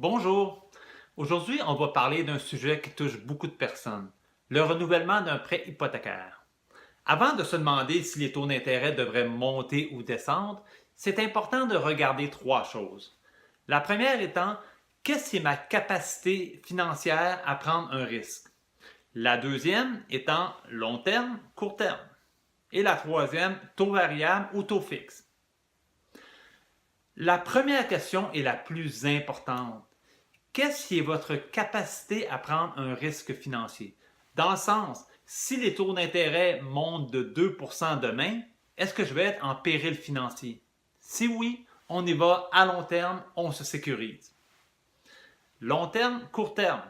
Bonjour. Aujourd'hui, on va parler d'un sujet qui touche beaucoup de personnes, le renouvellement d'un prêt hypothécaire. Avant de se demander si les taux d'intérêt devraient monter ou descendre, c'est important de regarder trois choses. La première étant, qu'est-ce qui est ma capacité financière à prendre un risque? La deuxième étant long terme, court terme. Et la troisième, taux variable ou taux fixe. La première question est la plus importante. Qu'est-ce qui est votre capacité à prendre un risque financier? Dans le sens, si les taux d'intérêt montent de 2% demain, est-ce que je vais être en péril financier? Si oui, on y va à long terme, on se sécurise. Long terme, court terme.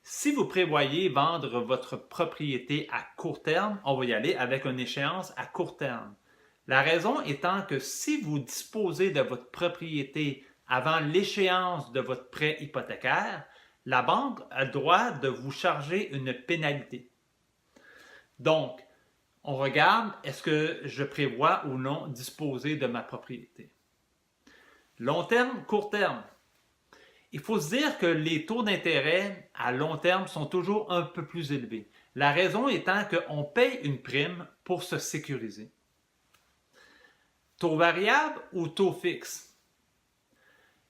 Si vous prévoyez vendre votre propriété à court terme, on va y aller avec une échéance à court terme. La raison étant que si vous disposez de votre propriété avant l'échéance de votre prêt hypothécaire, la banque a le droit de vous charger une pénalité. Donc, on regarde, est-ce que je prévois ou non disposer de ma propriété? Long terme, court terme. Il faut se dire que les taux d'intérêt à long terme sont toujours un peu plus élevés. La raison étant qu'on paye une prime pour se sécuriser. Taux variable ou taux fixe?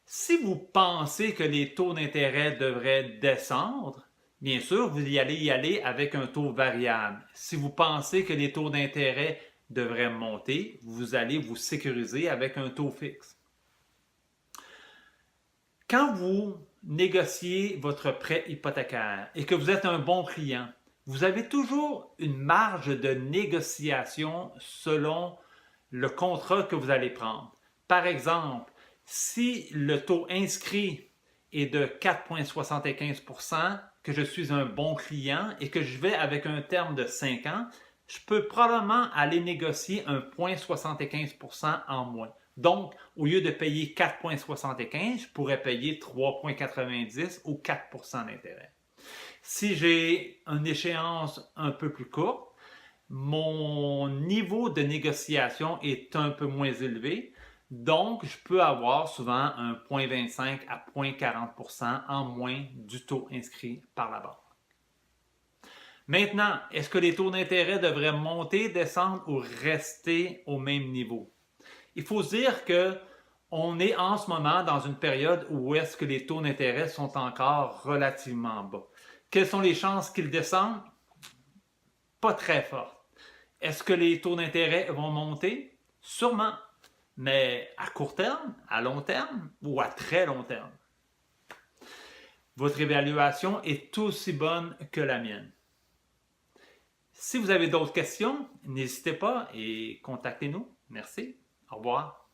Si vous pensez que les taux d'intérêt devraient descendre, bien sûr, vous y aller avec un taux variable. Si vous pensez que les taux d'intérêt devraient monter, vous allez vous sécuriser avec un taux fixe. Quand vous négociez votre prêt hypothécaire et que vous êtes un bon client, vous avez toujours une marge de négociation selon le contrat que vous allez prendre. Par exemple, si le taux inscrit est de 4,75%, que je suis un bon client et que je vais avec un terme de 5 ans, je peux probablement aller négocier un 0,75% en moins. Donc, au lieu de payer 4,75, je pourrais payer 3,90 ou 4% d'intérêt. Si j'ai une échéance un peu plus courte, mon niveau de négociation est un peu moins élevé, donc je peux avoir souvent un 0,25 à 0,40% en moins du taux inscrit par la banque. Maintenant, est-ce que les taux d'intérêt devraient monter, descendre ou rester au même niveau? Il faut se dire que on est en ce moment dans une période où est-ce que les taux d'intérêt sont encore relativement bas. Quelles sont les chances qu'ils descendent? Pas très fortes. Est-ce que les taux d'intérêt vont monter? Sûrement. Mais à court terme, à long terme ou à très long terme? Votre évaluation est aussi bonne que la mienne. Si vous avez d'autres questions, n'hésitez pas et contactez-nous. Merci. Au revoir.